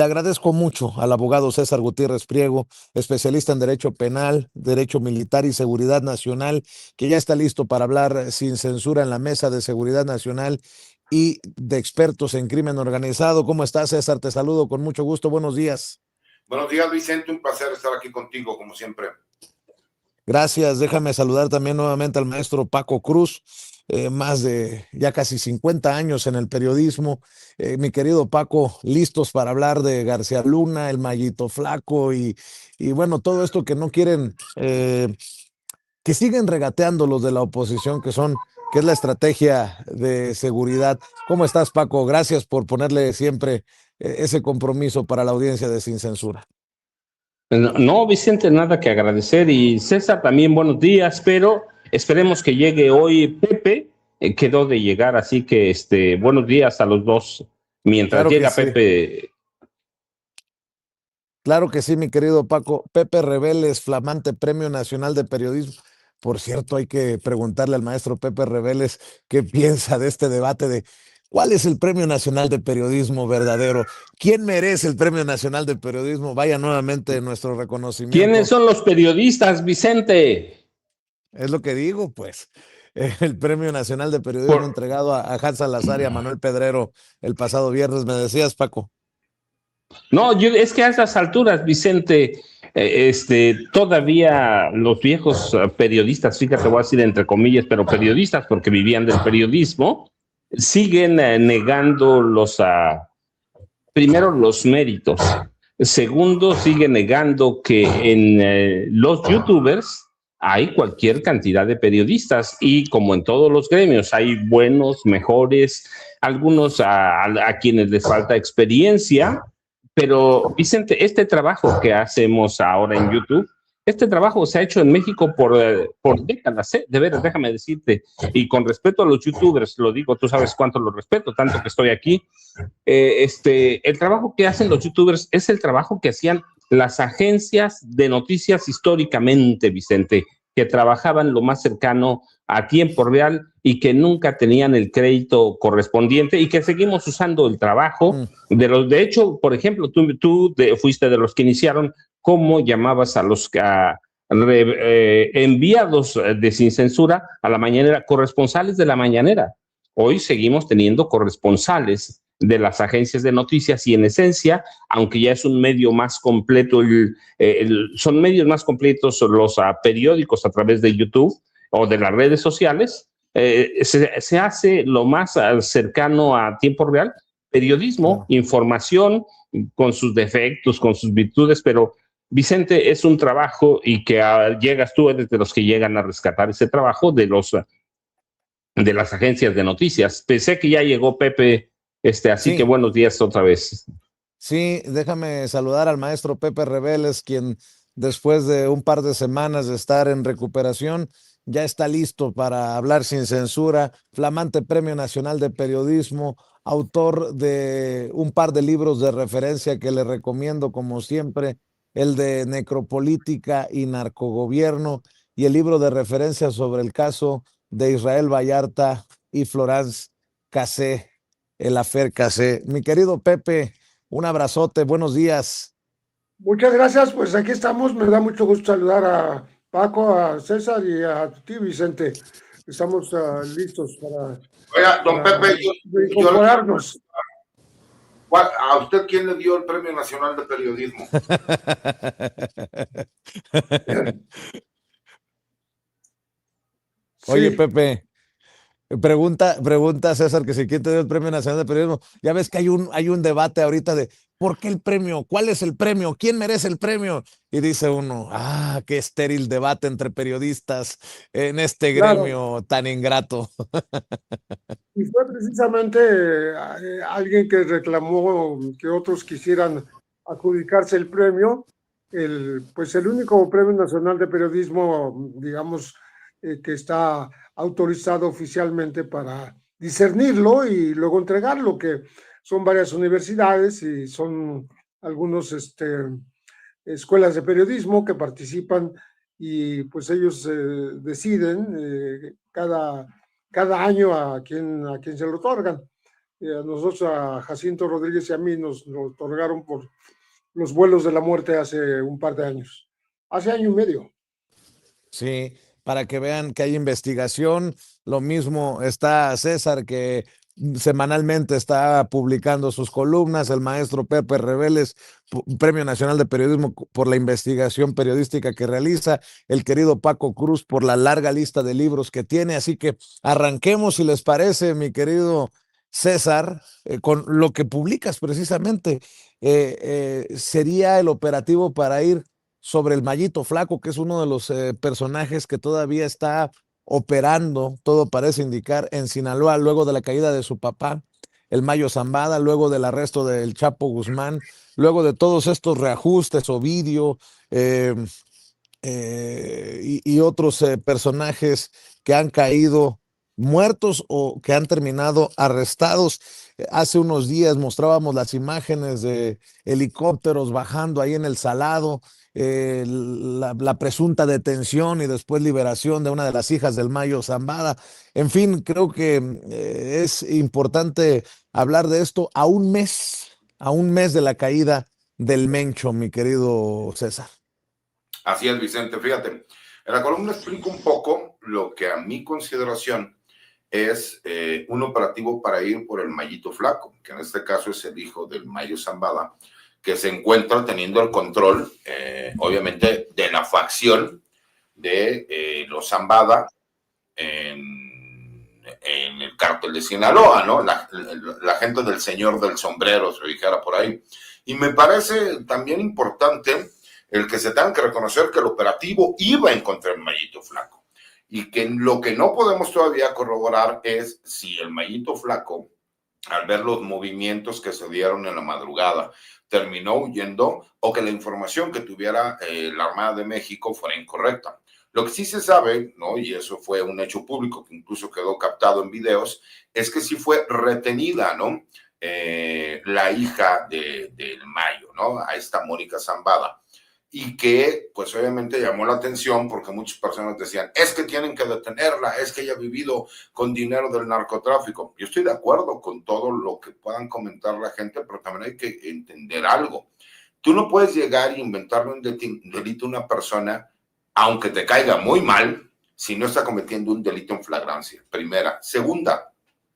Le agradezco mucho al abogado César Gutiérrez Priego, especialista en Derecho Penal, Derecho Militar y Seguridad Nacional, que ya está listo para hablar sin censura en la Mesa de Seguridad Nacional y de expertos en crimen organizado. ¿Cómo estás, César? Te saludo con mucho gusto. Buenos días. Buenos días, Vicente. Un placer estar aquí contigo, como siempre. Gracias. Déjame saludar también nuevamente al maestro Paco Cruz, más de ya casi 50 años en el periodismo. Mi querido Paco, listos para hablar de García Luna, el Mallito Flaco y bueno, todo esto que no quieren, que siguen regateando los de la oposición, que es la estrategia de seguridad. ¿Cómo estás, Paco? Gracias por ponerle siempre ese compromiso para la audiencia de Sin Censura. No, Vicente, nada que agradecer. Y César, también buenos días, pero esperemos que llegue hoy Pepe. Quedó de llegar, así que buenos días a los dos. Mientras Claro que llega sí. Pepe. Claro que sí, mi querido Paco. Pepe Reveles, flamante Premio Nacional de Periodismo. Por cierto, hay que preguntarle al maestro Pepe Reveles qué piensa de este debate de cuál es el Premio Nacional de Periodismo verdadero. ¿Quién merece el Premio Nacional de Periodismo? Vaya nuevamente nuestro ¿Quiénes reconocimiento. son los periodistas, Vicente? Es lo que digo, pues. El Premio Nacional de Periodismo Por, entregado a Hans Salazar y a Manuel Pedrero el pasado viernes. Me decías, Paco. No, es que a estas alturas, Vicente, todavía los viejos periodistas, fíjate, voy a decir entre comillas, pero periodistas, porque vivían del periodismo, siguen negando primero los méritos. Segundo, sigue negando que en los youtubers hay cualquier cantidad de periodistas y como en todos los gremios hay buenos, mejores, algunos a quienes les falta experiencia, pero Vicente, este trabajo que hacemos ahora en YouTube, este trabajo se ha hecho en México por décadas, ¿eh? De veras, déjame decirte, y con respeto a los youtubers, lo digo, tú sabes cuánto los respeto, tanto que estoy aquí, el trabajo que hacen los youtubers es el trabajo que hacían las agencias de noticias históricamente, Vicente, que trabajaban lo más cercano a tiempo real y que nunca tenían el crédito correspondiente y que seguimos usando el trabajo de hecho, por ejemplo, tú fuiste de los que iniciaron. ¿Cómo llamabas a los enviados de Sin Censura a la mañanera, corresponsales de la mañanera? Hoy seguimos teniendo corresponsales de las agencias de noticias y en esencia, aunque ya es un medio más completo, son medios más completos los periódicos a través de YouTube o de las redes sociales, se hace lo más cercano a tiempo real, periodismo, Claro. información con sus defectos, con sus virtudes, pero Vicente, es un trabajo y que llegas tú, eres de los que llegan a rescatar ese trabajo de las agencias de noticias. Pensé que ya llegó Pepe, así que Sí. buenos días otra vez. Sí, déjame saludar al maestro Pepe Reveles, quien después de un par de semanas de estar en recuperación, ya está listo para hablar sin censura, flamante Premio Nacional de Periodismo, autor de un par de libros de referencia que le recomiendo como siempre, el de Necropolítica y Narcogobierno y el libro de referencia sobre el caso de Israel Vallarta y Florence Cassé, el afer Cassé. Mi querido Pepe, un abrazote, buenos días. Muchas gracias, pues aquí estamos. Me da mucho gusto saludar a Paco, a César y a ti, Vicente. Estamos listos Oiga, don Pepe, incorporarnos. ¿a usted quién le dio el Premio Nacional de Periodismo? Oye, Sí, Pepe, pregunta César que si quién te dio el Premio Nacional de Periodismo. Ya ves que hay un debate ahorita de ¿por qué el premio? ¿Cuál es el premio? ¿Quién merece el premio? Y dice uno, qué estéril debate entre periodistas en este claro. gremio tan ingrato. Y fue precisamente alguien que reclamó que otros quisieran adjudicarse el premio, pues el único premio nacional de periodismo, digamos, que está autorizado oficialmente para discernirlo y luego entregarlo, que son varias universidades y son algunos escuelas de periodismo que participan y pues ellos deciden cada año a quién se lo otorgan. A nosotros, a Jacinto Rodríguez y a mí, nos lo otorgaron por los vuelos de la muerte hace un par de años, hace año y medio. Sí, para que vean que hay investigación. Lo mismo está César, que semanalmente está publicando sus columnas, el maestro Pepe Reveles, Premio Nacional de Periodismo por la investigación periodística que realiza, el querido Paco Cruz por la larga lista de libros que tiene. Así que arranquemos, si les parece, mi querido César, con lo que publicas precisamente. Sería el operativo para ir sobre el Mayito Flaco, que es uno de los personajes que todavía está operando, todo parece indicar, en Sinaloa, luego de la caída de su papá, el Mayo Zambada, luego del arresto del Chapo Guzmán, luego de todos estos reajustes, Ovidio, y otros personajes que han caído muertos o que han terminado arrestados. Hace unos días mostrábamos las imágenes de helicópteros bajando ahí en el Salado, la presunta detención y después liberación de una de las hijas del Mayo Zambada. En fin, creo que es importante hablar de esto a un mes de la caída del Mencho, mi querido César. Así es, Vicente. Fíjate, en la columna explico un poco lo que a mi consideración es un operativo para ir por el Mayito Flaco, que en este caso es el hijo del Mayo Zambada, que se encuentra teniendo el control, obviamente, de la facción de los Zambada en el cártel de Sinaloa, ¿no? La gente del señor del sombrero, se dijera por ahí. Y me parece también importante el que se tenga que reconocer que el operativo iba en contra del Mayito Flaco. Y que lo que no podemos todavía corroborar es si el Mayito Flaco, al ver los movimientos que se dieron en la madrugada, terminó huyendo o que la información que tuviera la Armada de México fuera incorrecta. Lo que sí se sabe, ¿no? Y eso fue un hecho público que incluso quedó captado en videos, es que sí fue retenida, ¿no? La hija del Mayo, ¿no? A esta Mónica Zambada. Y que, pues obviamente llamó la atención porque muchas personas decían, es que tienen que detenerla, es que ella ha vivido con dinero del narcotráfico. Yo estoy de acuerdo con todo lo que puedan comentar la gente, pero también hay que entender algo. Tú no puedes llegar e inventarle un delito a una persona, aunque te caiga muy mal, si no está cometiendo un delito en flagrancia. Primera. Segunda,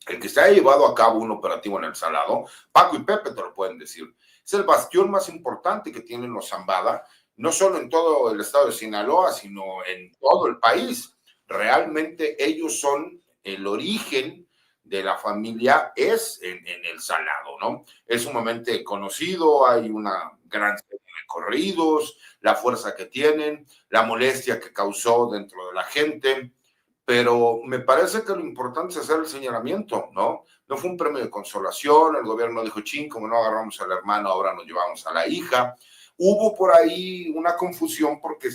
el que se haya llevado a cabo un operativo en el Salado, Paco y Pepe te lo pueden decir, es el bastión más importante que tienen los Zambada, no solo en todo el estado de Sinaloa, sino en todo el país. Realmente ellos son el origen de la familia, es en el Salado, ¿no? Es sumamente conocido, hay una gran serie de corridos, la fuerza que tienen, la molestia que causó dentro de la gente, pero me parece que lo importante es hacer el señalamiento, ¿no? No fue un premio de consolación, el gobierno dijo, ching, como no agarramos al hermano, ahora nos llevamos a la hija. Hubo por ahí una confusión porque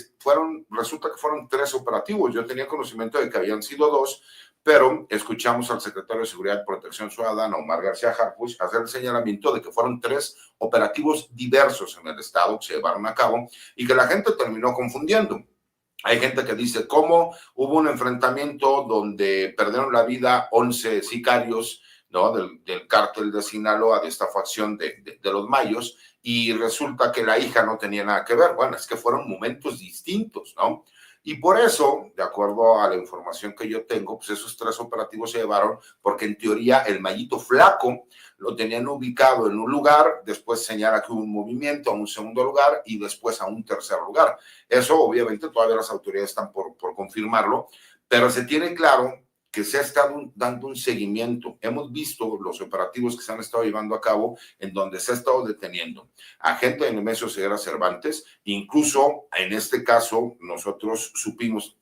resulta que fueron 3 operativos. Yo tenía conocimiento de que habían sido 2, pero escuchamos al secretario de Seguridad y Protección Ciudadana, Omar García Harfuch, hacer el señalamiento de que fueron 3 operativos diversos en el estado que se llevaron a cabo y que la gente terminó confundiendo. Hay gente que dice cómo hubo un enfrentamiento donde perdieron la vida 11 sicarios, ¿no? del cártel de Sinaloa, de esta facción de los Mayos, y resulta que la hija no tenía nada que ver. Bueno, es que fueron momentos distintos, ¿no? Y por eso, de acuerdo a la información que yo tengo, pues esos 3 operativos se llevaron porque en teoría el Mayito Flaco lo tenían ubicado en un lugar, después señala que hubo un movimiento a un segundo lugar y después a un tercer lugar. Eso obviamente todavía las autoridades están por confirmarlo, pero se tiene claro que se ha estado dando un seguimiento. Hemos visto los operativos que se han estado llevando a cabo en donde se ha estado deteniendo a gente de Nemesio Ceguera Cervantes. Incluso en este caso nosotros supimos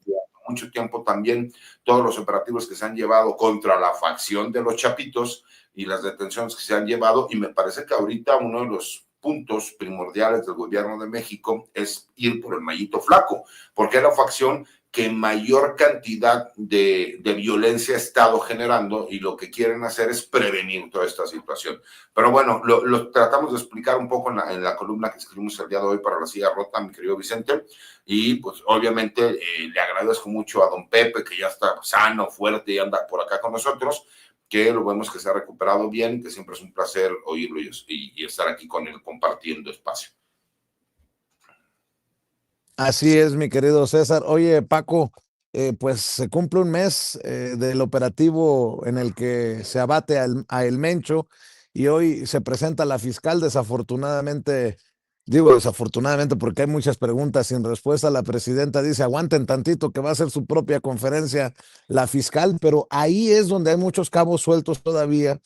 mucho tiempo también todos los operativos que se han llevado contra la facción de los Chapitos y las detenciones que se han llevado, y me parece que ahorita uno de los puntos primordiales del gobierno de México es ir por el Mayito Flaco, porque es la facción que mayor cantidad de violencia ha estado generando y lo que quieren hacer es prevenir toda esta situación. Pero bueno, lo tratamos de explicar un poco en la columna que escribimos el día de hoy para La Silla Rota, mi querido Vicente, y pues obviamente le agradezco mucho a don Pepe, que ya está sano, fuerte y anda por acá con nosotros, que lo vemos que se ha recuperado bien, que siempre es un placer oírlo y estar aquí con él compartiendo espacio. Así es, mi querido César. Oye, Paco, pues se cumple un mes del operativo en el que se abate a El Mencho y hoy se presenta la fiscal. Desafortunadamente, digo desafortunadamente porque hay muchas preguntas sin respuesta, la presidenta dice aguanten tantito que va a hacer su propia conferencia la fiscal, pero ahí es donde hay muchos cabos sueltos todavía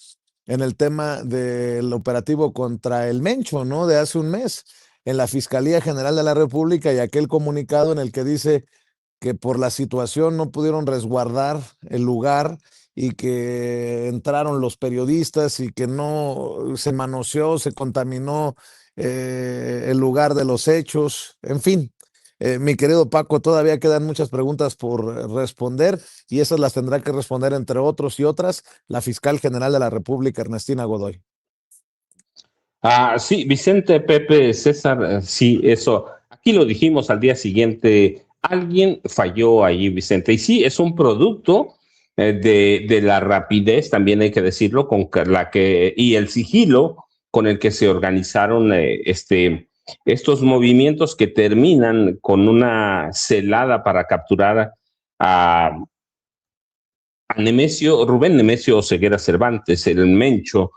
en el tema del operativo contra El Mencho, ¿no? De hace un mes en la Fiscalía General de la República y aquel comunicado en el que dice que por la situación no pudieron resguardar el lugar y que entraron los periodistas y que no se manoseó, se contaminó el lugar de los hechos, en fin. Mi querido Paco, todavía quedan muchas preguntas por responder y esas las tendrá que responder, entre otros y otras, la fiscal general de la República, Ernestina Godoy. Sí, Vicente, Pepe, César, sí, eso. Aquí lo dijimos al día siguiente, alguien falló ahí, Vicente. Y sí, es un producto de la rapidez, también hay que decirlo, y el sigilo con el que se organizaron estos movimientos que terminan con una celada para capturar a Rubén Nemesio Ceguera Cervantes, el Mencho.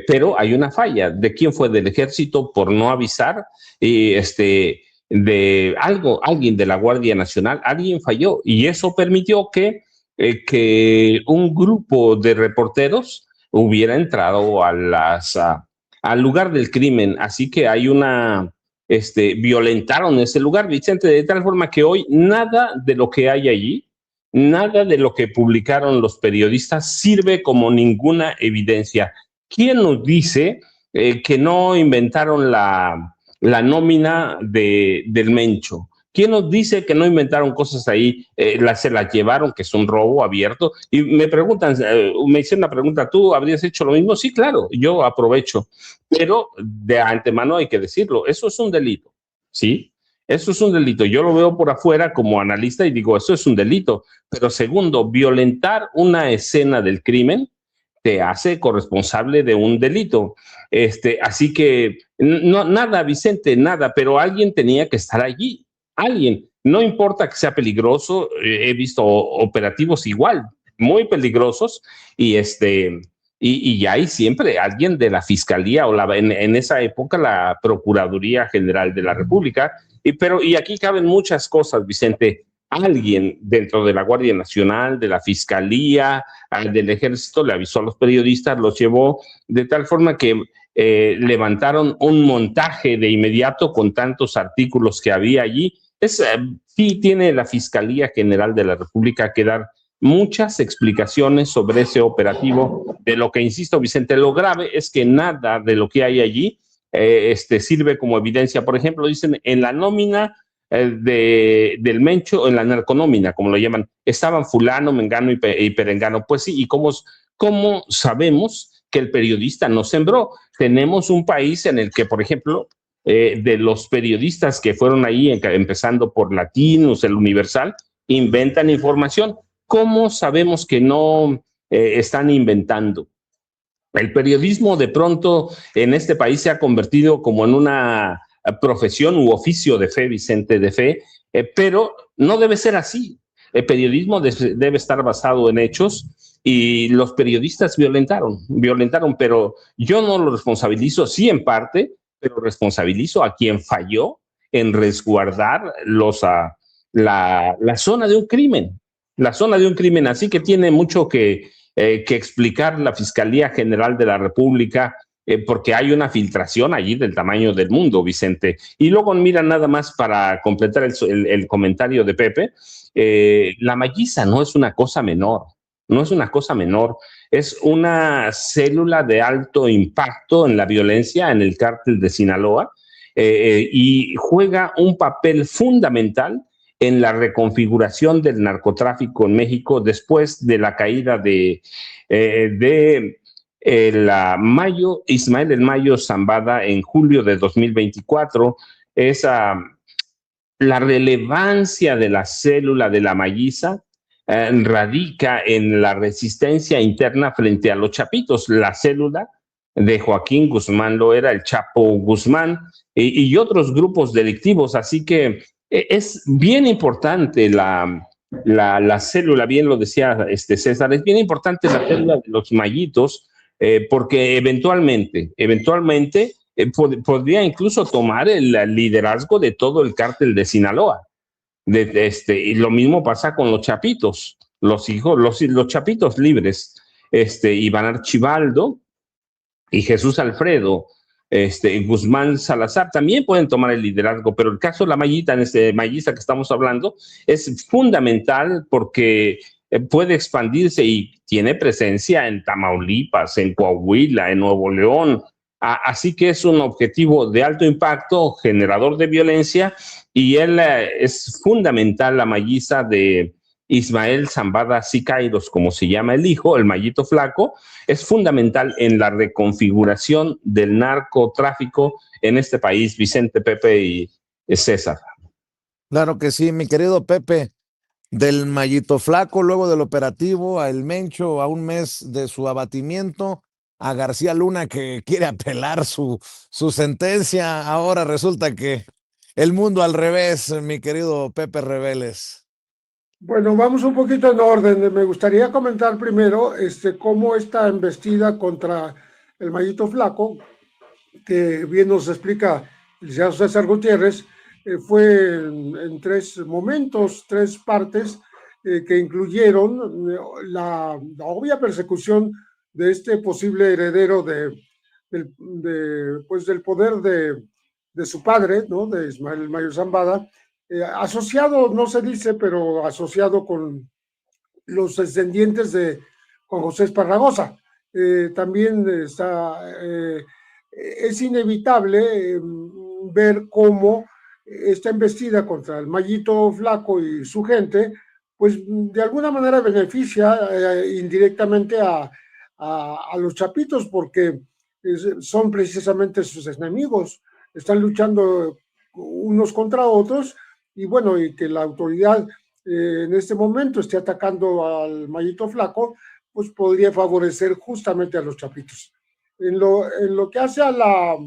Pero hay una falla. ¿De quién fue? Del ejército por no avisar, de alguien de la Guardia Nacional, alguien falló y eso permitió que un grupo de reporteros hubiera entrado al lugar del crimen. Así que hay violentaron ese lugar, Vicente, de tal forma que hoy nada de lo que hay allí, nada de lo que publicaron los periodistas sirve como ninguna evidencia. ¿Quién nos dice que no inventaron la nómina del Mencho? ¿Quién nos dice que no inventaron cosas ahí? Se las llevaron, que es un robo abierto. Y me preguntan, me hicieron una pregunta, ¿tú habrías hecho lo mismo? Sí, claro, yo aprovecho. Pero de antemano hay que decirlo, eso es un delito, ¿sí? Eso es un delito. Yo lo veo por afuera como analista y digo, eso es un delito. Pero segundo, violentar una escena del crimen te hace corresponsable de un delito. Así que no, nada, Vicente, nada, pero alguien tenía que estar allí. Alguien, no importa que sea peligroso, he visto operativos igual, muy peligrosos, y hay siempre alguien de la Fiscalía o en esa época la Procuraduría General de la República, y aquí caben muchas cosas, Vicente. Alguien dentro de la Guardia Nacional, de la Fiscalía, del Ejército, le avisó a los periodistas, los llevó de tal forma que levantaron un montaje de inmediato con tantos artículos que había allí. Sí tiene la Fiscalía General de la República que dar muchas explicaciones sobre ese operativo, de lo que, insisto, Vicente, lo grave es que nada de lo que hay allí sirve como evidencia. Por ejemplo, dicen en la nómina del Mencho, en la narconómina, como lo llaman, estaban fulano, mengano y perengano. Pues sí, ¿y cómo sabemos que el periodista no sembró? Tenemos un país en el que, por ejemplo, de los periodistas que fueron ahí, empezando por Latinos, el Universal, inventan información. ¿Cómo sabemos que no están inventando? El periodismo de pronto en este país se ha convertido como en una profesión u oficio de fe, Vicente, de fe, pero no debe ser así. El periodismo debe estar basado en hechos y los periodistas violentaron, pero yo no lo responsabilizo, sí en parte, pero responsabilizo a quien falló en resguardar la zona de un crimen, así que tiene mucho que explicar la Fiscalía General de la República, porque hay una filtración allí del tamaño del mundo, Vicente. Y luego, mira, nada más para completar el comentario de Pepe, la Malliza no es una cosa menor, es una célula de alto impacto en la violencia en el cártel de Sinaloa, y juega un papel fundamental en la reconfiguración del narcotráfico en México después de la caída de Ismael El Mayo Zambada en julio de 2024. La relevancia de la célula de la Malliza radica en la resistencia interna frente a los chapitos. La célula de Joaquín Guzmán Loera, el Chapo Guzmán y otros grupos delictivos. Así que es bien importante la célula, bien lo decía César, es bien importante la célula de los Mayitos, porque eventualmente podría incluso tomar el liderazgo de todo el cártel de Sinaloa. Y lo mismo pasa con los chapitos, los hijos, los chapitos libres, Iván Archibaldo y Jesús Alfredo, Guzmán Salazar también pueden tomar el liderazgo, pero el caso de la Mayita, Mayista que estamos hablando, es fundamental porque puede expandirse y tiene presencia en Tamaulipas, en Coahuila, en Nuevo León. Así que es un objetivo de alto impacto, generador de violencia, y él es fundamental, la Mayista de Ismael Zambada Siqueiros, como se llama el hijo, el Mayito Flaco, es fundamental en la reconfiguración del narcotráfico en este país. Vicente, Pepe y César. Claro que sí, mi querido Pepe. Del Mayito Flaco, luego del operativo, a El Mencho, a un mes de su abatimiento, a García Luna, que quiere apelar su sentencia. Ahora resulta que el mundo al revés, mi querido Pepe Reveles. Bueno, vamos un poquito en orden. Me gustaría comentar primero cómo esta embestida contra el Mayito Flaco, que bien nos explica el licenciado César Gutiérrez, fue en tres momentos, tres partes que incluyeron la obvia persecución de este posible heredero del poder de su padre, ¿no? De Ismael Mayo Zambada, asociado, no se dice, pero asociado con los descendientes de Juan José Esparragosa. También es inevitable ver cómo esta embestida contra el Mayito Flaco y su gente, pues de alguna manera beneficia indirectamente a los chapitos, porque son precisamente sus enemigos, están luchando unos contra otros, y bueno, y que la autoridad en este momento esté atacando al Mayito Flaco, pues podría favorecer justamente a los chapitos. En lo que hace a la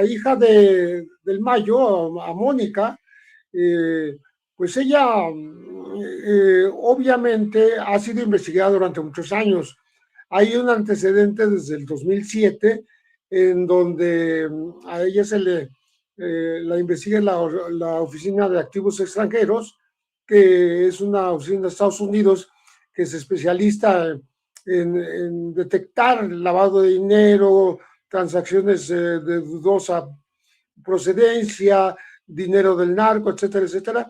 hija del Mayo, a Mónica, pues ella obviamente ha sido investigada durante muchos años. Hay un antecedente desde el 2007 en donde a ella la investiga la Oficina de Activos Extranjeros, que es una oficina de Estados Unidos que se especializa en detectar lavado de dinero, transacciones de dudosa procedencia, dinero del narco, etcétera, etcétera.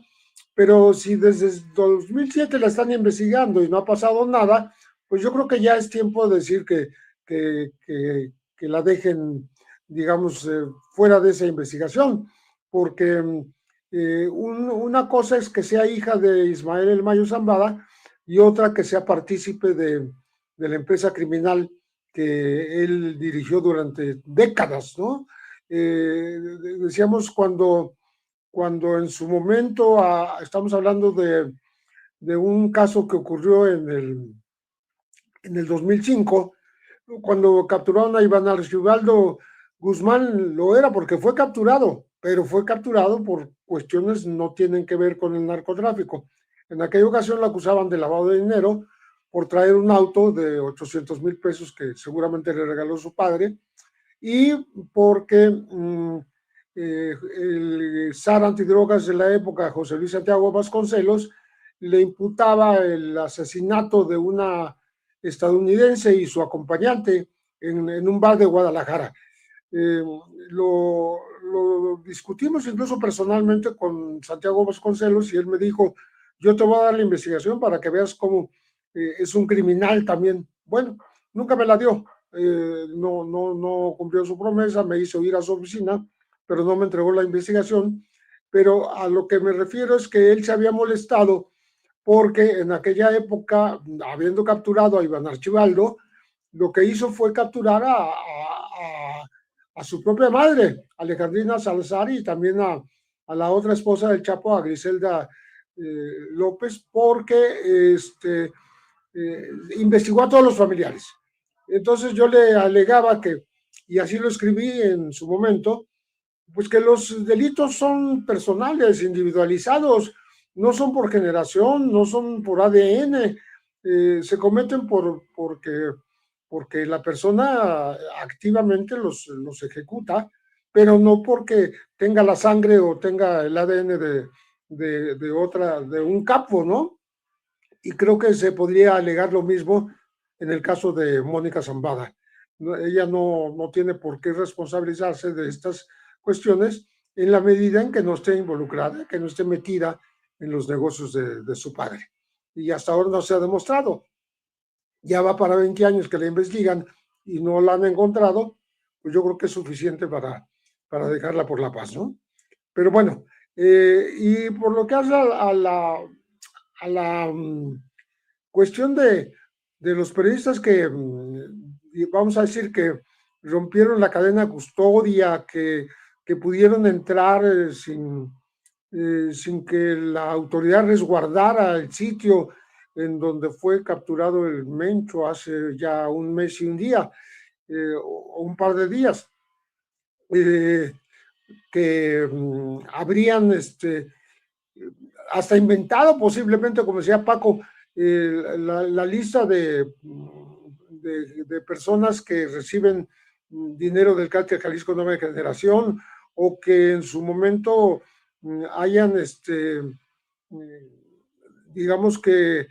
Pero si desde 2007 la están investigando y no ha pasado nada, pues yo creo que ya es tiempo de decir que la dejen, digamos, fuera de esa investigación, porque una cosa es que sea hija de Ismael El Mayo Zambada y otra que sea partícipe de la empresa criminal que él dirigió durante décadas, ¿no? Decíamos cuando en su momento, estamos hablando de un caso que ocurrió en el 2005, cuando capturaron a Iván Archibaldo Guzmán Loera, porque fue capturado, pero fue capturado por cuestiones no tienen que ver con el narcotráfico. En aquella ocasión lo acusaban de lavado de dinero por traer un auto de 800,000 pesos que seguramente le regaló su padre, y porque el zar antidrogas de la época, José Luis Santiago Vasconcelos, le imputaba el asesinato de una estadounidense y su acompañante en un bar de Guadalajara. Lo discutimos incluso personalmente con Santiago Vasconcelos y él me dijo, yo te voy a dar la investigación para que veas cómo es un criminal también. Bueno, nunca me la dio, no cumplió su promesa, me hizo ir a su oficina, pero no me entregó la investigación. Pero a lo que me refiero es que él se había molestado porque en aquella época, habiendo capturado a Iván Archibaldo, lo que hizo fue capturar a su propia madre, Alejandrina Salazar, y también a la otra esposa del Chapo, a Griselda López, porque investigó a todos los familiares. Entonces yo le alegaba que, y así lo escribí en su momento, pues que los delitos son personales, individualizados, no son por generación, no son por ADN, se cometen porque la persona activamente los ejecuta, pero no porque tenga la sangre o tenga el ADN de un capo, ¿no? Y creo que se podría alegar lo mismo en el caso de Mónica Zambada. Ella no tiene por qué responsabilizarse de estas cuestiones en la medida en que no esté involucrada, que no esté metida en los negocios de su padre. Y hasta ahora no se ha demostrado. Ya va para 20 años que la investigan y no la han encontrado, pues yo creo que es suficiente para dejarla por la paz, ¿no? Pero bueno, y por lo que hace a la cuestión de los periodistas que, vamos a decir, que rompieron la cadena de custodia, que pudieron entrar sin que la autoridad resguardara el sitio en donde fue capturado el Mencho hace ya un mes y un día, o un par de días, que habrían hasta inventado posiblemente, como decía Paco, la lista de personas que reciben dinero del Cártel Jalisco Nueva Generación, o que en su momento hayan, digamos que,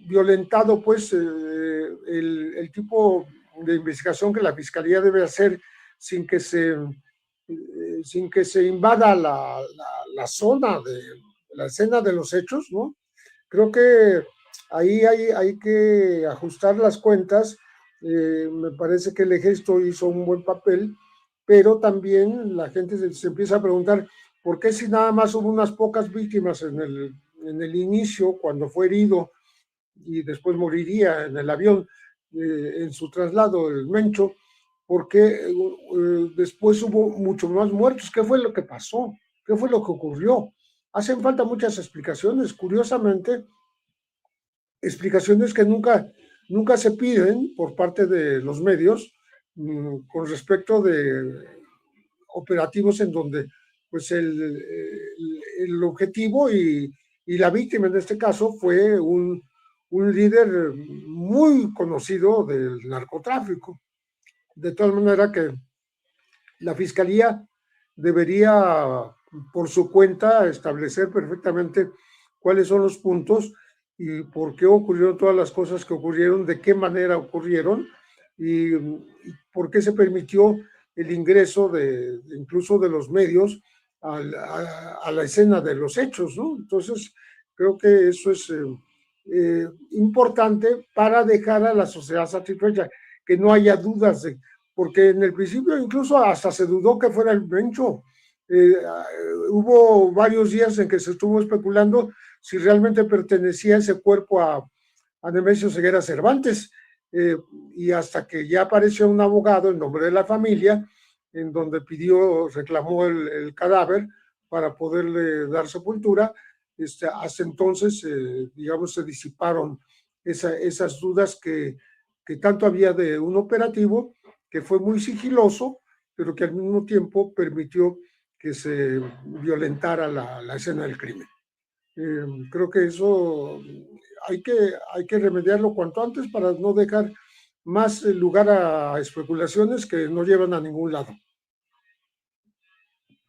violentado pues el tipo de investigación que la Fiscalía debe hacer sin que se invada la zona de la escena de los hechos, ¿no? Creo que ahí hay que ajustar las cuentas. Me parece que el Ejército hizo un buen papel, pero también la gente se empieza a preguntar por qué, si nada más hubo unas pocas víctimas en el inicio, cuando fue herido y después moriría en el avión, en su traslado, el Mencho, porque después hubo mucho más muertos. ¿Qué fue lo que pasó? ¿Qué fue lo que ocurrió? Hacen falta muchas explicaciones. Curiosamente, explicaciones que nunca se piden por parte de los medios con respecto de operativos en donde pues el objetivo y la víctima en este caso fue un líder muy conocido del narcotráfico. De tal manera que la Fiscalía debería, por su cuenta, establecer perfectamente cuáles son los puntos y por qué ocurrieron todas las cosas que ocurrieron, de qué manera ocurrieron y por qué se permitió el ingreso incluso de los medios a la escena de los hechos, ¿no? Entonces, creo que eso es importante para dejar a la sociedad satisfecha, que no haya dudas porque en el principio incluso hasta se dudó que fuera el Mencho. Hubo varios días en que se estuvo especulando si realmente pertenecía ese cuerpo a Nemesio Ceguera Cervantes, y hasta que ya apareció un abogado en nombre de la familia, en donde reclamó el cadáver para poderle dar sepultura. Hasta entonces, digamos, se disiparon esas dudas que tanto había de un operativo que fue muy sigiloso, pero que al mismo tiempo permitió que se violentara la escena del crimen. Creo que eso hay que remediarlo cuanto antes para no dejar más lugar a especulaciones que no llevan a ningún lado.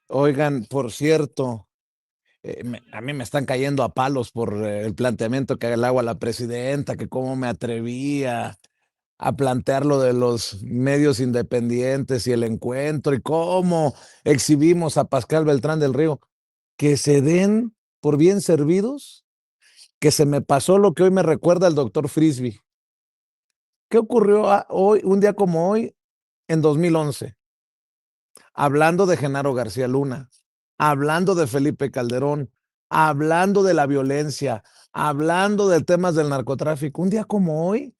Oigan, por cierto, a mí me están cayendo a palos por el planteamiento que le hago a la presidenta, que cómo me atrevía a plantear lo de los medios independientes y el encuentro y cómo exhibimos a Pascal Beltrán del Río. Que se den por bien servidos, que se me pasó lo que hoy me recuerda el doctor Frisby. ¿Qué ocurrió hoy, un día como hoy, en 2011? Hablando de Genaro García Luna, hablando de Felipe Calderón, hablando de la violencia, hablando de temas del narcotráfico. Un día como hoy,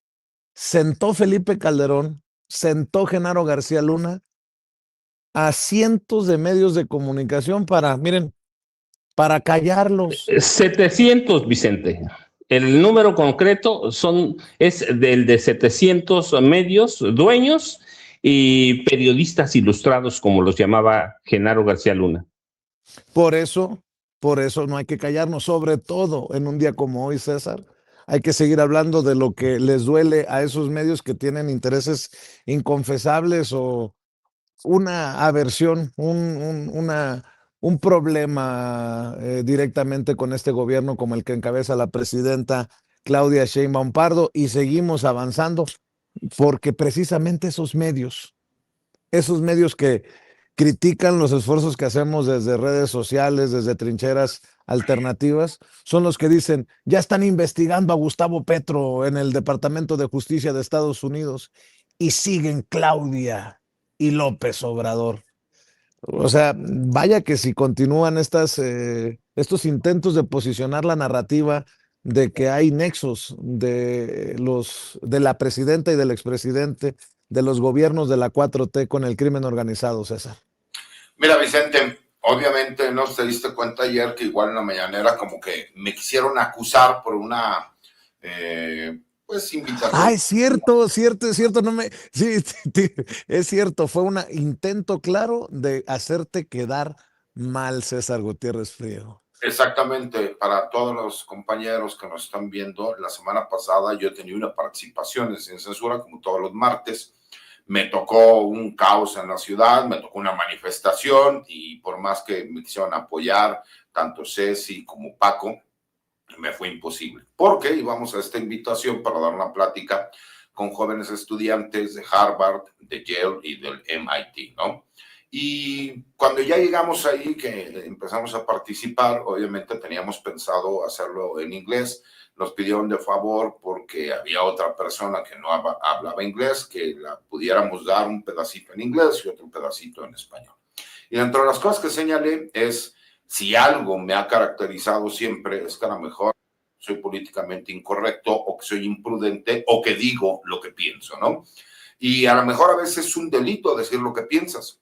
sentó Felipe Calderón, sentó Genaro García Luna a cientos de medios de comunicación para, miren, para callarlos. 700, Vicente. El número concreto es del de 700 medios, dueños y periodistas ilustrados, como los llamaba Genaro García Luna. Por eso no hay que callarnos, sobre todo en un día como hoy, César. Hay que seguir hablando de lo que les duele a esos medios que tienen intereses inconfesables o una aversión, un problema directamente con este gobierno como el que encabeza la presidenta Claudia Sheinbaum Pardo, y seguimos avanzando porque precisamente esos medios que critican los esfuerzos que hacemos desde redes sociales, desde trincheras alternativas, son los que dicen, ya están investigando a Gustavo Petro en el Departamento de Justicia de Estados Unidos y siguen Claudia y López Obrador. O sea, vaya que si continúan estos intentos de posicionar la narrativa de que hay nexos de la presidenta y del expresidente, de los gobiernos de la 4T con el crimen organizado, César. Mira, Vicente, obviamente no te diste cuenta ayer que igual en la mañanera como que me quisieron acusar por una pues invitación. Ah, es cierto, no me, sí, es cierto, fue un intento claro de hacerte quedar mal, César Gutiérrez Friego. Exactamente, para todos los compañeros que nos están viendo, la semana pasada yo tenía una participación en Sin Censura, como todos los martes. Me tocó un caos en la ciudad, me tocó una manifestación y por más que me quisieron apoyar, tanto Ceci como Paco, me fue imposible. Porque íbamos a esta invitación para dar una plática con jóvenes estudiantes de Harvard, de Yale y del MIT, ¿no? Y cuando ya llegamos ahí, que empezamos a participar, obviamente teníamos pensado hacerlo en inglés. Nos pidieron de favor porque había otra persona que no hablaba inglés, que la pudiéramos dar un pedacito en inglés y otro pedacito en español. Y dentro de las cosas que señalé es, si algo me ha caracterizado siempre, es que a lo mejor soy políticamente incorrecto o que soy imprudente o que digo lo que pienso, ¿no? Y a lo mejor a veces es un delito decir lo que piensas.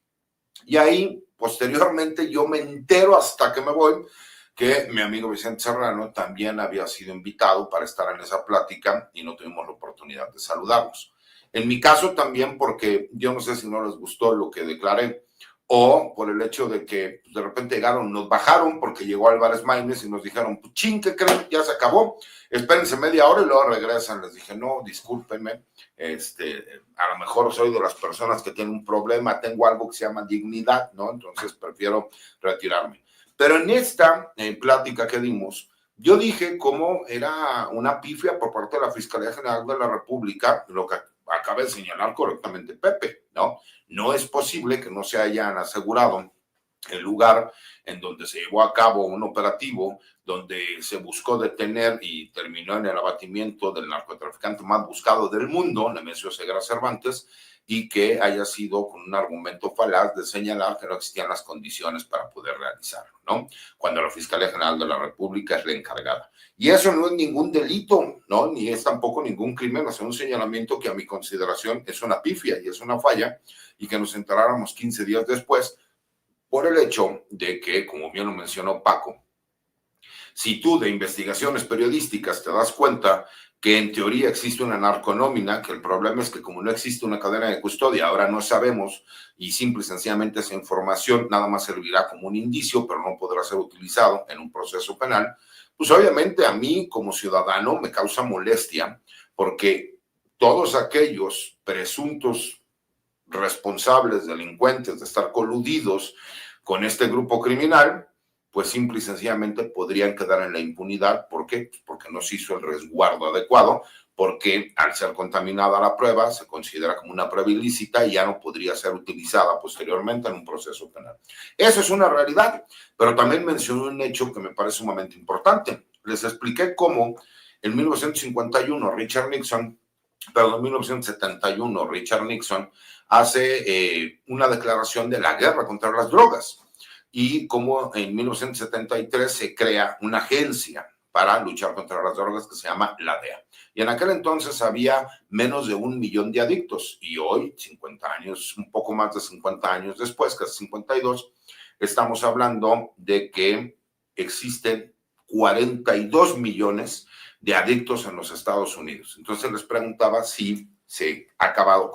Y ahí, posteriormente, yo me entero hasta que me voy que mi amigo Vicente Serrano también había sido invitado para estar en esa plática y no tuvimos la oportunidad de saludarnos. En mi caso también porque yo no sé si no les gustó lo que declaré o por el hecho de que de repente llegaron, nos bajaron porque llegó Álvarez Maínez y nos dijeron, pues ching, ¿qué creen? Ya se acabó, espérense media hora y luego regresan. Les dije, no, discúlpenme, a lo mejor soy de las personas que tienen un problema, tengo algo que se llama dignidad, ¿no? Entonces prefiero retirarme. Pero en esta plática que dimos, yo dije cómo era una pifia por parte de la Fiscalía General de la República, lo que acaba de señalar correctamente Pepe, ¿no? No es posible que no se hayan asegurado el lugar en donde se llevó a cabo un operativo donde se buscó detener y terminó en el abatimiento del narcotraficante más buscado del mundo, Nemesio Ceguera Cervantes, y que haya sido con un argumento falaz de señalar que no existían las condiciones para poder realizarlo, ¿no? Cuando la Fiscalía General de la República es la encargada. Y eso no es ningún delito, ¿no? Ni es tampoco ningún crimen, es un señalamiento que a mi consideración es una pifia y es una falla, y que nos enteráramos 15 días después por el hecho de que, como bien lo mencionó Paco, si tú de investigaciones periodísticas te das cuenta que en teoría existe una narconómina, que el problema es que como no existe una cadena de custodia, ahora no sabemos y simple y sencillamente esa información nada más servirá como un indicio, pero no podrá ser utilizado en un proceso penal, pues obviamente a mí como ciudadano me causa molestia porque todos aquellos presuntos responsables, delincuentes de estar coludidos con este grupo criminal, pues simple y sencillamente podrían quedar en la impunidad. ¿Por qué? Pues porque no se hizo el resguardo adecuado, porque al ser contaminada la prueba se considera como una prueba ilícita y ya no podría ser utilizada posteriormente en un proceso penal. Eso es una realidad, pero también mencioné un hecho que me parece sumamente importante. Les expliqué cómo en 1971 Richard Nixon, perdón, en 1971 Richard Nixon hace una declaración de la guerra contra las drogas y cómo en 1973 se crea una agencia para luchar contra las drogas que se llama la DEA. Y en aquel entonces había menos de 1 millón de adictos y hoy, 50 años, un poco más de 50 años después, casi 52, estamos hablando de que existen 42 millones de adictos en los Estados Unidos. Entonces les preguntaba si se ha acabado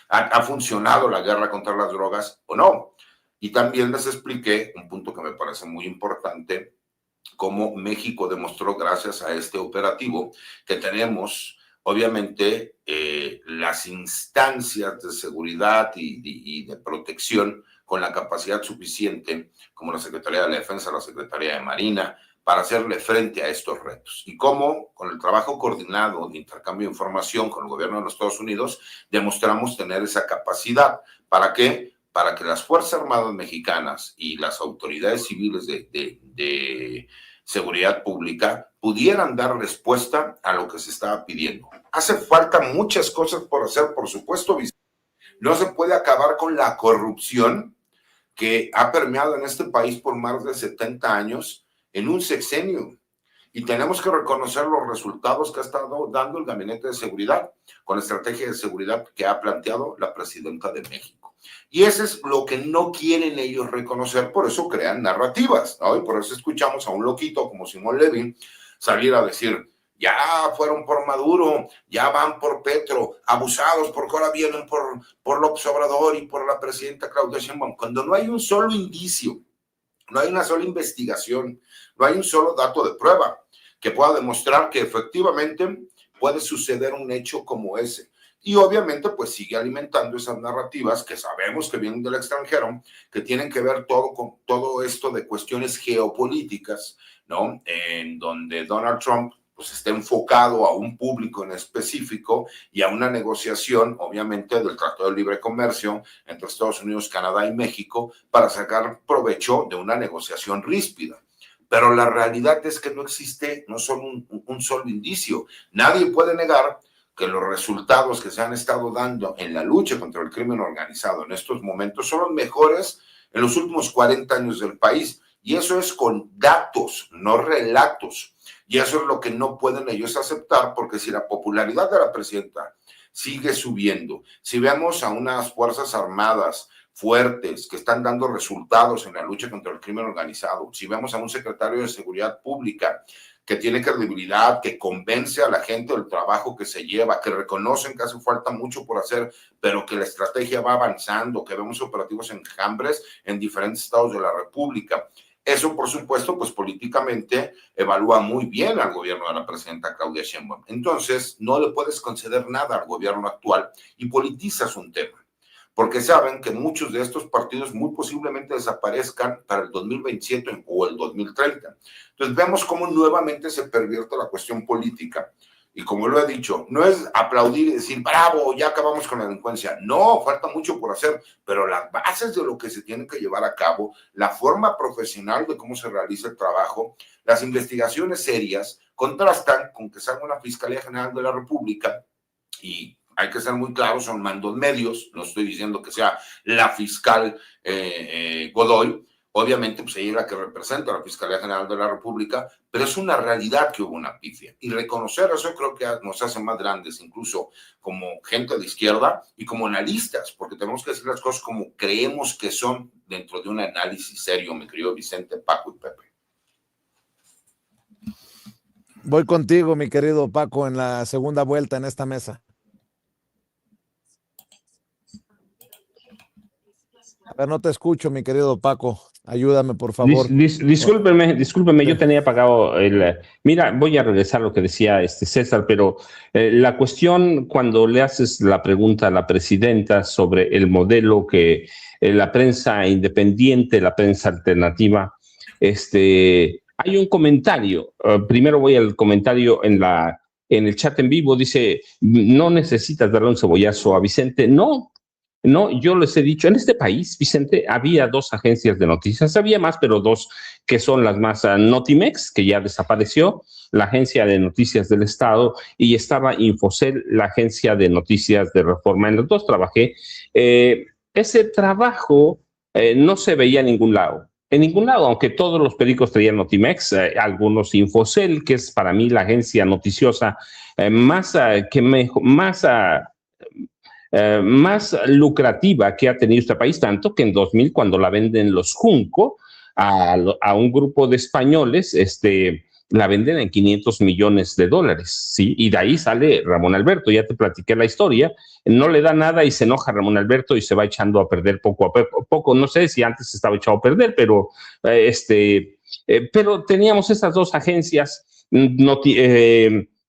ha funcionado la guerra contra las drogas o no. Y también les expliqué un punto que me parece muy importante, cómo México demostró, gracias a este operativo, que tenemos, obviamente, las instancias de seguridad y de protección con la capacidad suficiente, como la Secretaría de la Defensa, la Secretaría de Marina, para hacerle frente a estos retos. Y cómo, con el trabajo coordinado de intercambio de información con el gobierno de los Estados Unidos, demostramos tener esa capacidad. ¿Para qué? Para que las Fuerzas Armadas mexicanas y las autoridades civiles de seguridad pública pudieran dar respuesta a lo que se estaba pidiendo. Hace falta muchas cosas por hacer, por supuesto. No se puede acabar con la corrupción que ha permeado en este país por más de 70 años en un sexenio. Y tenemos que reconocer los resultados que ha estado dando el Gabinete de Seguridad con la estrategia de seguridad que ha planteado la presidenta de México. Y eso es lo que no quieren ellos reconocer, por eso crean narrativas, ¿no? Y por eso escuchamos a un loquito como Simón Levin salir a decir, ya fueron por Maduro, ya van por Petro, abusados porque ahora vienen por López Obrador y por la presidenta Claudia Sheinbaum, cuando no hay un solo indicio, no hay una sola investigación, no hay un solo dato de prueba que pueda demostrar que efectivamente puede suceder un hecho como ese. Y obviamente pues sigue alimentando esas narrativas que sabemos que vienen del extranjero, que tienen que ver todo con todo esto de cuestiones geopolíticas, ¿no? En donde Donald Trump pues está enfocado a un público en específico y a una negociación, obviamente, del Tratado de Libre Comercio entre Estados Unidos, Canadá y México para sacar provecho de una negociación ríspida. Pero la realidad es que no existe no solo un solo indicio. Nadie puede negar que los resultados que se han estado dando en la lucha contra el crimen organizado en estos momentos son los mejores en los últimos 40 años del país. Y eso es con datos, no relatos. Y eso es lo que no pueden ellos aceptar, porque si la popularidad de la presidenta sigue subiendo, si vemos a unas Fuerzas Armadas fuertes que están dando resultados en la lucha contra el crimen organizado, si vemos a un secretario de Seguridad Pública que tiene credibilidad, que convence a la gente del trabajo que se lleva, que reconocen que hace falta mucho por hacer, pero que la estrategia va avanzando, que vemos operativos enjambres en diferentes estados de la República. Eso, por supuesto, pues políticamente evalúa muy bien al gobierno de la presidenta Claudia Sheinbaum. Entonces, no le puedes conceder nada al gobierno actual y politizas un tema, porque saben que muchos de estos partidos muy posiblemente desaparezcan para el 2027 o el 2030. Entonces, vemos cómo nuevamente se pervierte la cuestión política. Y como lo he dicho, no es aplaudir y decir, bravo, ya acabamos con la delincuencia. No, falta mucho por hacer, pero las bases de lo que se tiene que llevar a cabo, la forma profesional de cómo se realiza el trabajo, las investigaciones serias, contrastan con que salga una Fiscalía General de la República, y hay que ser muy claros, son mandos medios, no estoy diciendo que sea la fiscal Godoy, obviamente, pues ella es la que representa a la Fiscalía General de la República, pero es una realidad que hubo una pifia. Y reconocer eso creo que nos hace más grandes, incluso como gente de izquierda y como analistas, porque tenemos que decir las cosas como creemos que son dentro de un análisis serio, mi querido Vicente, Paco y Pepe. Voy contigo, mi querido Paco, en la segunda vuelta en esta mesa. A ver, no te escucho, mi querido Paco. Ayúdame, por favor. Discúlpeme, yo tenía apagado el... Mira, voy a regresar a lo que decía César, pero la cuestión cuando le haces la pregunta a la presidenta sobre el modelo que la prensa independiente, la prensa alternativa, hay un comentario. Primero voy al comentario en el chat en vivo, dice, no necesitas darle un cebollazo a Vicente. No, yo les he dicho, en este país, Vicente, había 2 agencias de noticias, había más, pero 2 que son las más, Notimex, que ya desapareció, la agencia de noticias del Estado, y estaba Infocel, la agencia de noticias de Reforma. En los 2 trabajé. Ese trabajo no se veía en ningún lado, aunque todos los periódicos traían Notimex, algunos Infocel, que es para mí la agencia noticiosa más lucrativa que ha tenido este país, tanto que en 2000, cuando la venden los Junco, a un grupo de españoles, la venden en $500 millones, ¿sí? Y de ahí sale Ramón Alberto, ya te platiqué la historia, no le da nada y se enoja Ramón Alberto y se va echando a perder poco a poco, no sé si antes estaba echado a perder, pero pero teníamos esas dos agencias,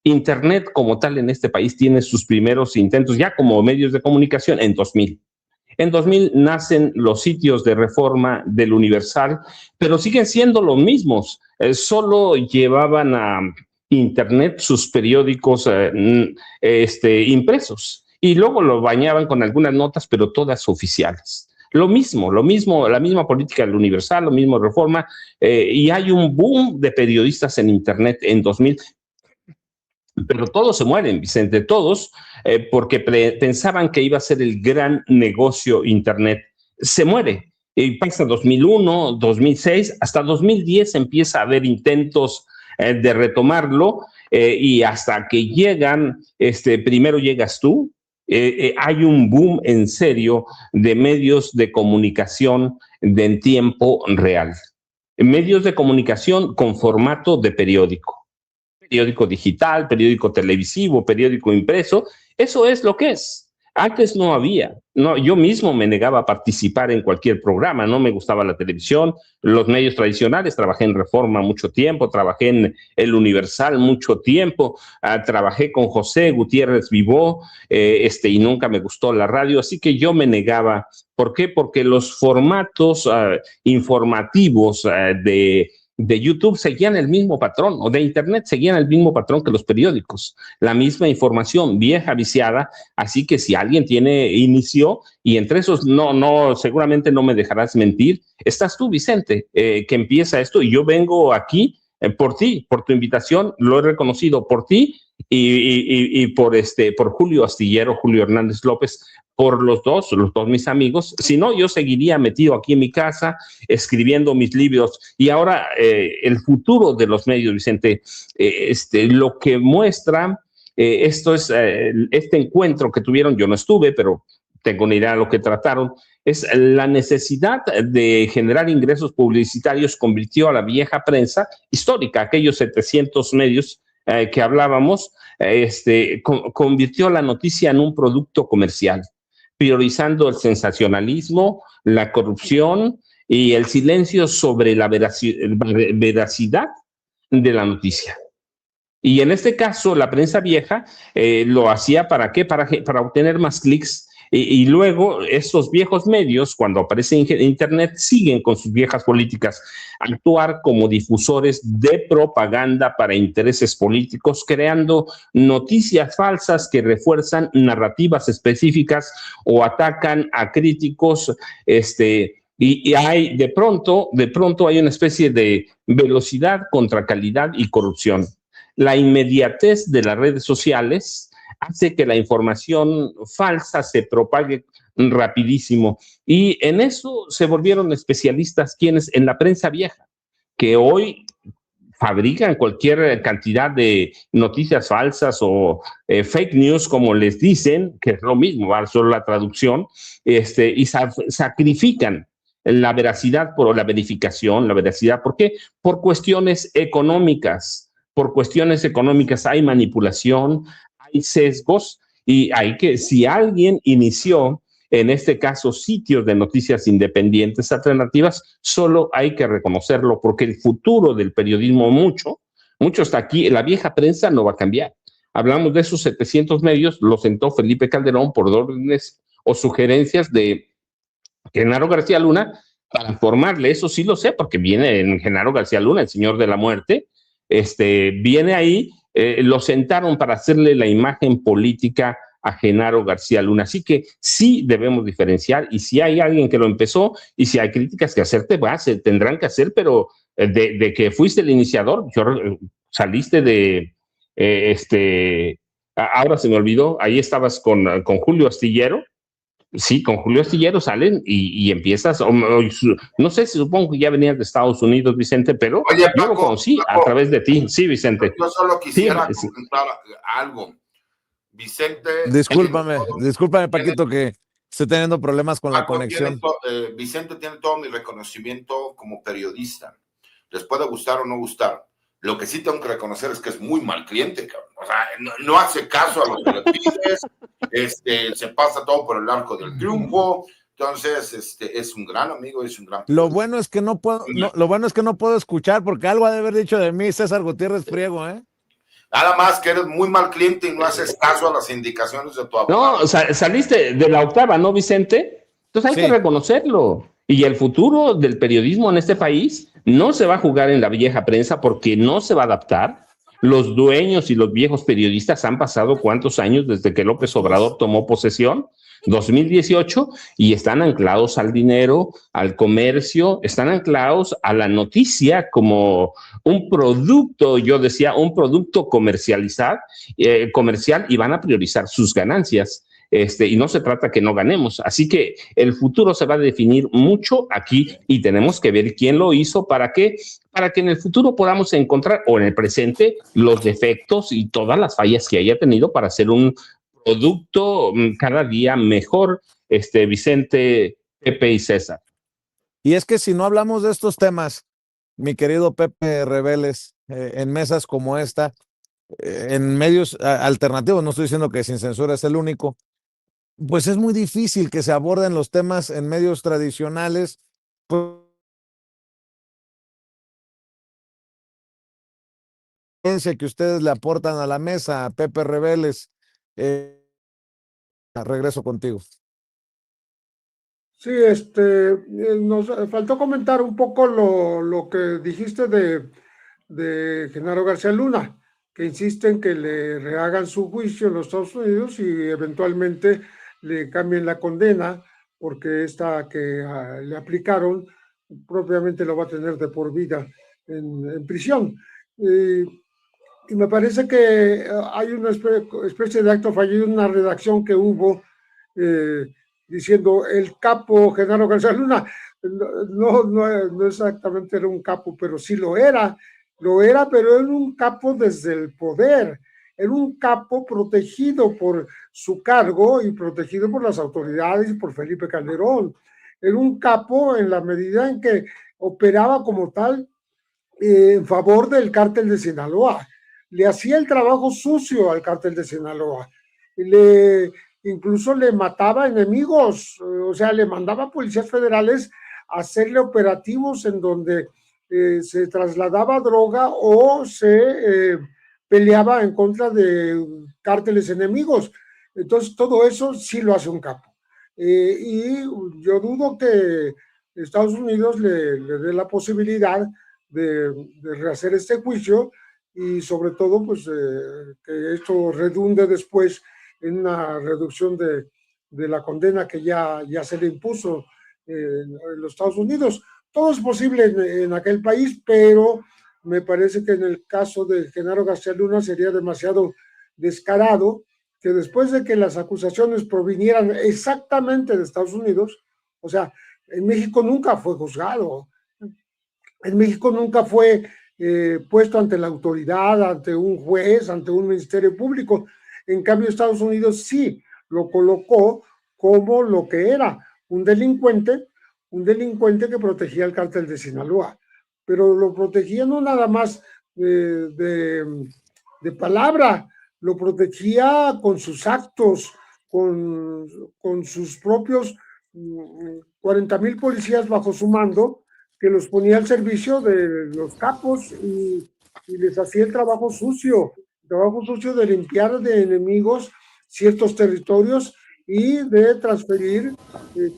Internet como tal en este país tiene sus primeros intentos ya como medios de comunicación en 2000. En 2000 nacen los sitios de Reforma, del Universal, pero siguen siendo los mismos. Solo llevaban a Internet sus periódicos impresos y luego lo bañaban con algunas notas, pero todas oficiales. Lo mismo, la misma política del Universal, lo mismo Reforma, y hay un boom de periodistas en Internet en 2000. Pero todos se mueren, Vicente, todos, porque pensaban que iba a ser el gran negocio Internet. Se muere. Y pasa 2001, 2006, hasta 2010 empieza a haber intentos de retomarlo y hasta que llegan, primero llegas tú, hay un boom en serio de medios de comunicación en tiempo real. Medios de comunicación con formato de periódico digital, periódico televisivo, periódico impreso, eso es lo que es. Antes no había, no, yo mismo me negaba a participar en cualquier programa, no me gustaba la televisión, los medios tradicionales, trabajé en Reforma mucho tiempo, trabajé en El Universal mucho tiempo, trabajé con José Gutiérrez Vivó, y nunca me gustó la radio, así que yo me negaba. ¿Por qué? Porque los formatos informativos de YouTube seguían el mismo patrón, o de Internet seguían el mismo patrón que los periódicos, la misma información vieja, viciada, así que si alguien inició, y entre esos, seguramente no me dejarás mentir, estás tú, Vicente, que empieza esto, y yo vengo aquí por ti, por tu invitación, lo he reconocido por ti, y por Julio Astillero, Julio Hernández López, por los dos mis amigos. Si no, yo seguiría metido aquí en mi casa, escribiendo mis libros. Y ahora el futuro de los medios, Vicente, lo que muestra, esto es este encuentro que tuvieron, yo no estuve, pero tengo una idea de lo que trataron, es la necesidad de generar ingresos publicitarios, convirtió a la vieja prensa histórica, aquellos 700 medios que hablábamos, convirtió la noticia en un producto comercial, priorizando el sensacionalismo, la corrupción y el silencio sobre la veracidad de la noticia. Y en este caso, la prensa vieja lo hacía ¿para qué? Para obtener más clics. Y luego estos viejos medios, cuando aparece Internet, siguen con sus viejas políticas, actuar como difusores de propaganda para intereses políticos, creando noticias falsas que refuerzan narrativas específicas o atacan a críticos, y hay de pronto hay una especie de velocidad contra calidad y corrupción. La inmediatez de las redes sociales hace que la información falsa se propague rapidísimo. Y en eso se volvieron especialistas quienes en la prensa vieja, que hoy fabrican cualquier cantidad de noticias falsas o fake news, como les dicen, que es lo mismo, ¿vale? Solo la traducción, y sacrifican la veracidad por la verificación, la veracidad. ¿Por qué? Por cuestiones económicas. Por cuestiones económicas hay manipulación, hay sesgos, y si alguien inició, en este caso, sitios de noticias independientes, alternativas, solo hay que reconocerlo, porque el futuro del periodismo mucho está aquí. La vieja prensa no va a cambiar. Hablamos de esos 700 medios, los sentó Felipe Calderón por órdenes o sugerencias de Genaro García Luna para formarle. Eso sí lo sé, porque viene en Genaro García Luna, el señor de la muerte, viene ahí. Lo sentaron para hacerle la imagen política a Genaro García Luna. Así que sí debemos diferenciar, y si hay alguien que lo empezó y si hay críticas que hacerte, se tendrán que hacer, pero de que fuiste el iniciador, saliste de, ahora se me olvidó, ahí estabas con Julio Astillero. Sí, con Julio Astillero salen y empiezas, no sé, supongo que ya venías de Estados Unidos, Vicente, pero oye, Paco, yo lo conocí a través de ti. Sí, Vicente. Yo solo quisiera comentar algo. Vicente. Discúlpame, Paquito, que Estoy teniendo problemas con la Marco conexión. Vicente tiene todo mi reconocimiento como periodista. Les puede gustar o no gustar. Lo que sí tengo que reconocer es que es muy mal cliente, cabrón. O sea, no hace caso a lo que le pides, se pasa todo por el arco del triunfo. Entonces, es un gran amigo, es un gran Lo bueno es que no puedo, lo bueno es que no puedo escuchar porque algo ha de haber dicho de mí César Gutiérrez Priego, ¿eh? Nada más que eres muy mal cliente y no haces caso a las indicaciones de tu abogado. No, saliste de la octava, ¿no, Vicente? Entonces hay que reconocerlo. Y el futuro del periodismo en este país no se va a jugar en la vieja prensa porque no se va a adaptar. Los dueños y los viejos periodistas han pasado cuántos años desde que López Obrador tomó posesión, 2018, y están anclados al dinero, al comercio, están anclados a la noticia como un producto, yo decía, un producto comercial, y van a priorizar sus ganancias. Y no se trata que no ganemos. Así que el futuro se va a definir mucho aquí y tenemos que ver quién lo hizo para que en el futuro podamos encontrar, o en el presente, los defectos y todas las fallas que haya tenido para hacer un producto cada día mejor, Vicente, Pepe y César. Y es que si no hablamos de estos temas, mi querido Pepe Reveles, en mesas como esta, en medios alternativos, no estoy diciendo que Sin Censura es el único, pues es muy difícil que se aborden los temas en medios tradicionales. Que ustedes le aportan a la mesa, Pepe Reveles, regreso contigo. Sí, nos faltó comentar un poco lo que dijiste de Genaro García Luna, que insiste en que le rehagan su juicio en los Estados Unidos y eventualmente le cambien la condena, porque esta que le aplicaron propiamente lo va a tener de por vida en prisión. Y me parece que hay una especie de acto fallido, una redacción que hubo diciendo el capo Genaro García Luna. No exactamente era un capo, pero sí lo era, pero era un capo desde el poder, era un capo protegido por su cargo y protegido por las autoridades y por Felipe Calderón. Era un capo en la medida en que operaba como tal en favor del cártel de Sinaloa. Le hacía el trabajo sucio al cártel de Sinaloa. Incluso le mataba enemigos, o sea, le mandaba policías federales a hacerle operativos en donde se trasladaba droga o se peleaba en contra de cárteles enemigos. Entonces, todo eso sí lo hace un capo. Y yo dudo que Estados Unidos le dé la posibilidad de rehacer este juicio y sobre todo pues que esto redunde después en una reducción de la condena que ya se le impuso en los Estados Unidos. Todo es posible en aquel país, pero me parece que en el caso de Genaro García Luna sería demasiado descarado que después de que las acusaciones provinieran exactamente de Estados Unidos, o sea, en México nunca fue juzgado, en México nunca fue puesto ante la autoridad, ante un juez, ante un ministerio público. En cambio, Estados Unidos sí lo colocó como lo que era, un delincuente que protegía el cártel de Sinaloa. Pero lo protegía no nada más de palabra, lo protegía con sus actos, con sus propios 40,000 policías bajo su mando, que los ponía al servicio de los capos y les hacía el trabajo sucio de limpiar de enemigos ciertos territorios y de transferir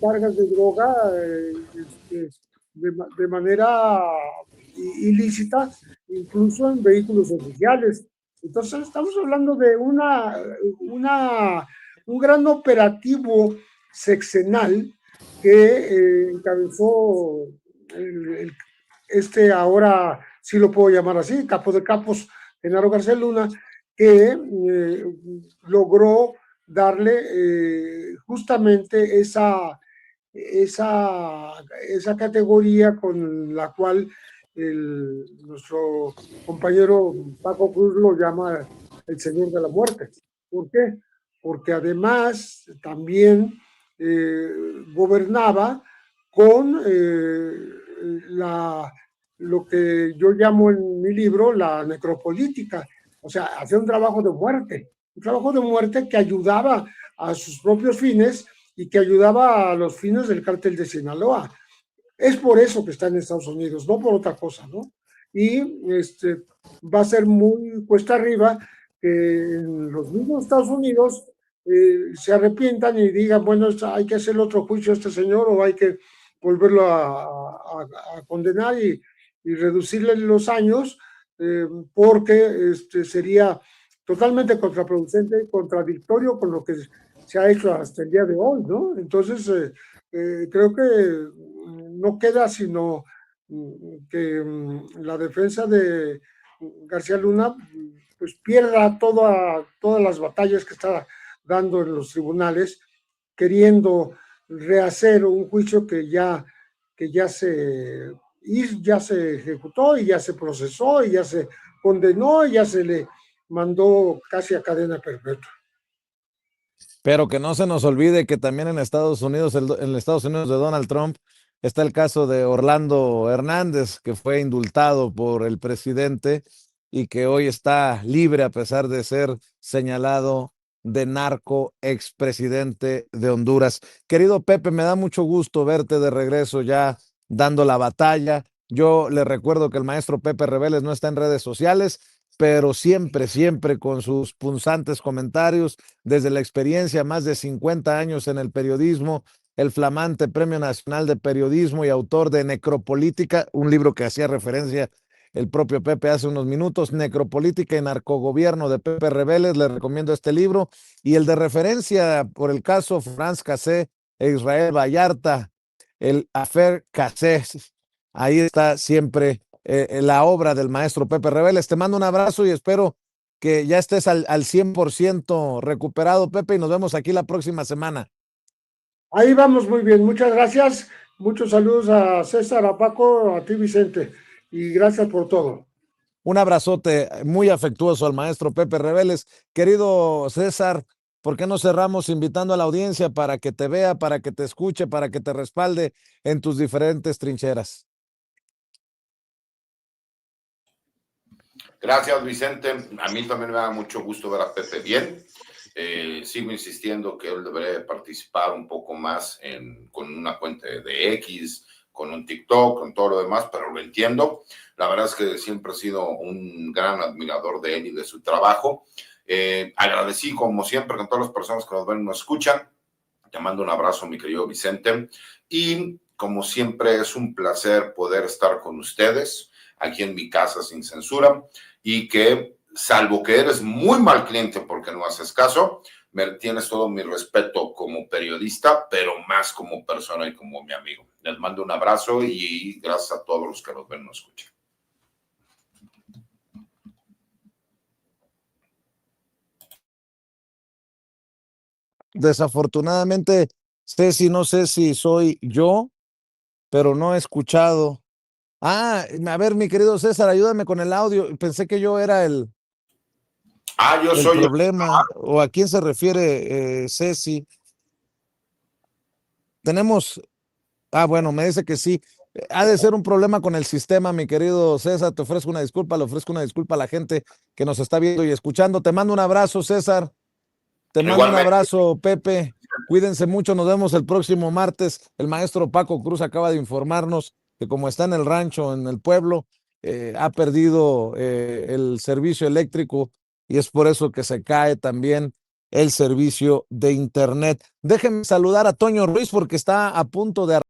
cargas de droga de manera ilícita, incluso en vehículos oficiales. Entonces estamos hablando de un gran operativo sexenal que encabezó ahora sí lo puedo llamar así, capo de capos, Genaro García Luna, que logró darle justamente esa categoría con la cual nuestro compañero Paco Cruz lo llama el Señor de la Muerte. ¿Por qué? Porque además también gobernaba con lo que yo llamo en mi libro la necropolítica, o sea, hacía un trabajo de muerte que ayudaba a sus propios fines y que ayudaba a los fines del cártel de Sinaloa. Es por eso que está en Estados Unidos, no por otra cosa, ¿no? Y va a ser muy cuesta arriba que en los mismos Estados Unidos se arrepientan y digan, bueno, hay que hacer otro juicio a este señor o hay que volverlo a condenar y reducirle los años porque sería totalmente contraproducente y contradictorio con lo que se ha hecho hasta el día de hoy, ¿no? Entonces, creo que no queda sino que la defensa de García Luna pues pierda todas las batallas que está dando en los tribunales, queriendo rehacer un juicio que ya se ejecutó y ya se procesó y ya se condenó y ya se le mandó casi a cadena perpetua. Pero que no se nos olvide que también en Estados Unidos, en Estados Unidos de Donald Trump, está el caso de Orlando Hernández, que fue indultado por el presidente y que hoy está libre a pesar de ser señalado de narco expresidente de Honduras. Querido Pepe, me da mucho gusto verte de regreso ya dando la batalla. Yo le recuerdo que el maestro Pepe Rebeles no está en redes sociales, pero siempre, siempre con sus punzantes comentarios, desde la experiencia, más de 50 años en el periodismo, el flamante Premio Nacional de Periodismo y autor de Necropolítica, un libro que hacía referencia el propio Pepe hace unos minutos, Necropolítica y Narcogobierno de Pepe Rebeles, le recomiendo este libro, y el de referencia por el caso Franz Cassé e Israel Vallarta, el Affaire Cassé, ahí está siempre la obra del maestro Pepe Rebeles. Te mando un abrazo y espero que ya estés al 100% recuperado, Pepe, y nos vemos aquí la próxima semana. Ahí vamos muy bien, muchas gracias, muchos saludos a César, a Paco, a ti Vicente, y gracias por todo. Un abrazote muy afectuoso al maestro Pepe Rebeles. Querido César, ¿por qué no cerramos invitando a la audiencia para que te vea, para que te escuche, para que te respalde en tus diferentes trincheras? Gracias, Vicente. A mí también me da mucho gusto ver a Pepe bien. Sigo insistiendo que él debería participar un poco más con una cuenta de X, con un TikTok, con todo lo demás, pero lo entiendo. La verdad es que siempre he sido un gran admirador de él y de su trabajo. Agradecí, como siempre, con todas las personas que nos ven y nos escuchan. Te mando un abrazo, mi querido Vicente. Y como siempre, es un placer poder estar con ustedes aquí en mi casa sin censura y que, salvo que eres muy mal cliente porque no haces caso, tienes todo mi respeto como periodista, pero más como persona y como mi amigo. Les mando un abrazo y gracias a todos los que nos ven y nos escuchan. Desafortunadamente, Ceci, no sé si soy yo, pero no he escuchado. A ver, mi querido César, ayúdame con el audio. Pensé que yo era el problema. ¿O a quién se refiere Ceci? Tenemos... bueno, me dice que sí. Ha de ser un problema con el sistema, mi querido César. Te ofrezco una disculpa, le ofrezco una disculpa a la gente que nos está viendo y escuchando. Te mando un abrazo, César. Te mando un abrazo, Pepe. Cuídense mucho, nos vemos el próximo martes. El maestro Paco Cruz acaba de informarnos que como está en el rancho, en el pueblo, ha perdido el servicio eléctrico y es por eso que se cae también el servicio de internet. Déjenme saludar a Toño Ruiz porque está a punto de